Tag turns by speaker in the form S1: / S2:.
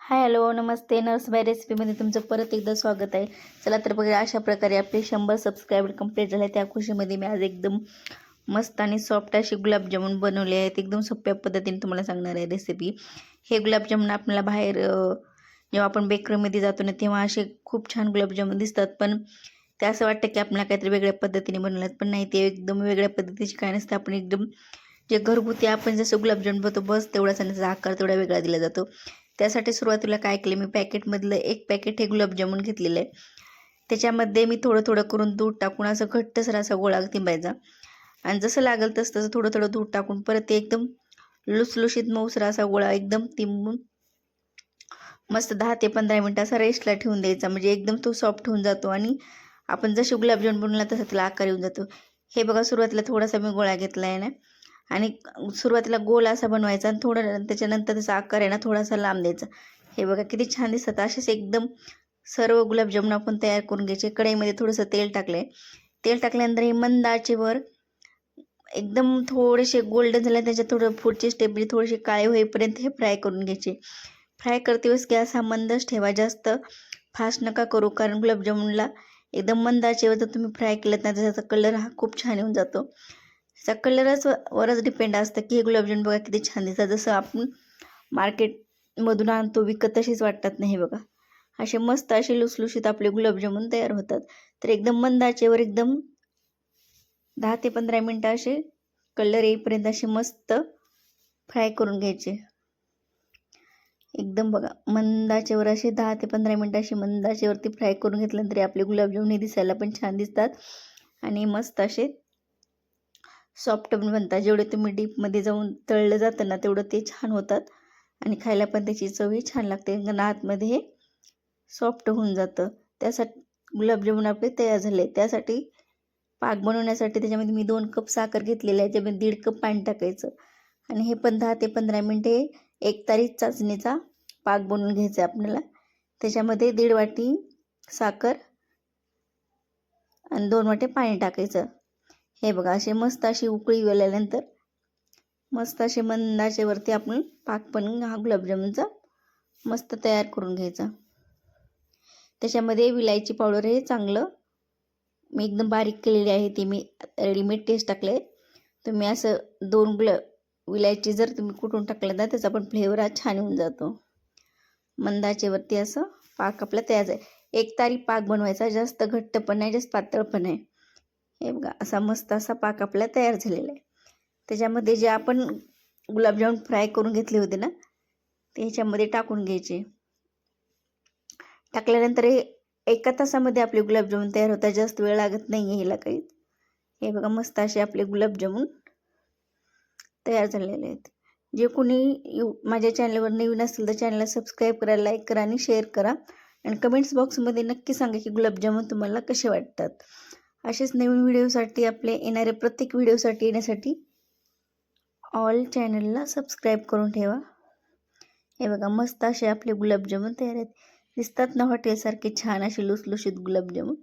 S1: Hi hello नमस्ते nurse bye रेसिपीमध्ये तुमचं परत एकदा स्वागत आहे. चला तर बघा, अशा प्रकारे आपले 100 सबस्क्रायबर कंप्लीट झाले. त्या खुशीमध्ये मी आज एकदम मस्त आणि सॉफ्ट असे गुलाबजामुन बनवले आहेत. एकदम सोप्या पद्धतीने तुम्हाला सांगणार आहे रेसिपी. हे गुलाबजामुन आपल्याला बाहेर जेव्हा आपण बेकरीमध्ये जातो ना तेव्हा असे खूप छान गुलाबजामुन दिसतात, पण ते असं वाटतं की आपल्याला काहीतरी वेगळ्या पद्धतीने बनवलं, पण नाही, ते एकदम वेगळ्या पद्धतीचे काय नसतं. आपण एकदम जे घरगुती आपण जसं गुलाबजामुन बनवतो बस तेवढाच, आणि त्याचा आकार तेवढा वेगळा दिला जातो. त्यासाठी सुरुवातीला काय केलं, मी पॅकेटमधलं एक पॅकेट हे गुलाबजामुन घेतलेलं आहे. त्याच्यामध्ये मी थोडं थोडं करून दूध टाकून असं घट्टसर असा गोळा तिंबायचा, आणि जसं लागेल तसं तसं थोडं थोडं दूध टाकून परत ते एकदम लुसलुशीत मऊसर असा गोळा एकदम तिंबून मस्त 10 ते 15 मिनटं असा रेस्टला ठेवून द्यायचा. म्हणजे एकदम तो सॉफ्ट होऊन जातो आणि आपण जसे गुलाबजामुन बनवला तसा त्याला आकार येऊन जातो. हे बघा, सुरुवातीला थोडासा मी गोळा घेतला आहे ना, आणि सुरुवातीला गोल असा बनवायचा, आणि थोडं त्याच्यानंतर त्याचा आकार आहे ना थोडासा लांब द्यायचा. हे बघा किती छान दिसतात. असेच एकदम सर्व गुलाबजामुन आपण तयार करून घ्यायचे. कढईमध्ये थोडंसं तेल टाकलं आहे. तेल टाकल्यानंतर हे मंद आचेवर एकदम थोडेसे गोल्डन झाले, त्याच्यात थोडं पुढची स्टेप म्हणजे थोडेसे काळे होईपर्यंत हे फ्राय करून घ्यायचे. फ्राय करते वेळेस गॅस हा मंदच ठेवा, जास्त फास्ट नका करू, कारण गुलाबजामुनला एकदम मंद आचेवर जर तुम्ही फ्राय केलं ना त्याचा कलर हा खूप छान येऊन जातो. त्याचा कलरच वरच डिपेंड असतं की हे गुलाबजामुन बघा किती छान दिसतात. जसं आपण मार्केटमधून आणतो विकत तसेच वाटतात नाही. बघा, असे मस्त असे लुसलुशीत आपले गुलाबजामुन तयार होतात. तर एकदम मंद आचेवर एकदम 10 ते 15 मिनटं असे कलर येईपर्यंत असे मस्त फ्राय करून घ्यायचे. एकदम बघा मंद आचेवर असे 10 ते 15 मिनटं असे मंद आचेवरती फ्राय करून घेतल्यानंतर आपले गुलाबजामुन हे दिसायला पण छान दिसतात आणि मस्त असे सॉफ्ट पण बनतात. जेवढे तुम्ही डीपमध्ये जाऊन तळलं जातं ना तेवढं ते छान होतात, आणि खायला पण त्याची चवही छान लागते, कारण आतमध्ये हे सॉफ्ट होऊन जातं. त्यासाठी गुलाबजामुन आपले तयार झाले. त्यासाठी पाक बनवण्यासाठी त्याच्यामध्ये मी 2 कप साखर घेतलेली आहे, त्याच्यामध्ये 1.5 कप पाणी टाकायचं, आणि हे पण 10 ते 15 मिनटे एकतारी चाचणीचा पाक बनवून घ्यायचा आहे आपल्याला. त्याच्यामध्ये 1.5 वाटी साखर आणि 2 वाटी पाणी टाकायचं. हे बघा, असे मस्त अशी उकळी गेल्यानंतर मस्त असे मंद आचेवरती आपण पाक पण हा गुलाबजामुनचा मस्त तयार करून घ्यायचा. त्याच्यामध्ये विलायची पावडर हे चांगलं मी एकदम बारीक केलेली आहे, ती मी रेडीमेड टेस्ट टाकले. तुम्ही असं 2 विलायची जर तुम्ही कुटून टाकलं ना त्याचा पण फ्लेवर हा छान येऊन जातो. मंद आचेवरती असं पाक आपला तयार आहे. एकतारी पाक बनवायचा, जास्त घट्ट पण नाही जास्त पातळ पण नाही. हे बघा, असा मस्त असा पाक आपला तयार झालेला आहे. त्याच्यामध्ये जे आपण गुलाबजामुन फ्राय करून घेतले होते ना ते ह्याच्यामध्ये टाकून घ्यायचे. टाकल्यानंतर हे 1 तासामध्ये आपले गुलाबजामुन तयार होतात, जास्त वेळ लागत नाही आहे ह्याला काही. हे बघा, मस्त असे आपले गुलाबजामुन तयार झालेले आहेत. जे कोणी माझ्या चॅनलवर नवीन असेल तर चॅनलला सबस्क्राईब करा, लाईक करा आणि शेअर करा, आणि कमेंट्स बॉक्समध्ये नक्की सांगा की गुलाबजामुन तुम्हाला कसे वाटतात. असेच नवीन व्हिडिओसाठी, आपले येणाऱ्या प्रत्येक व्हिडिओसाठी येण्यासाठी ऑल चॅनलला सबस्क्राईब करून ठेवा. हे बघा, मस्त असे आपले गुलाबजामुन तयार आहेत. दिसतात ना हॉटेलसारखे छान असे लुसलुशीत गुलाबजामुन.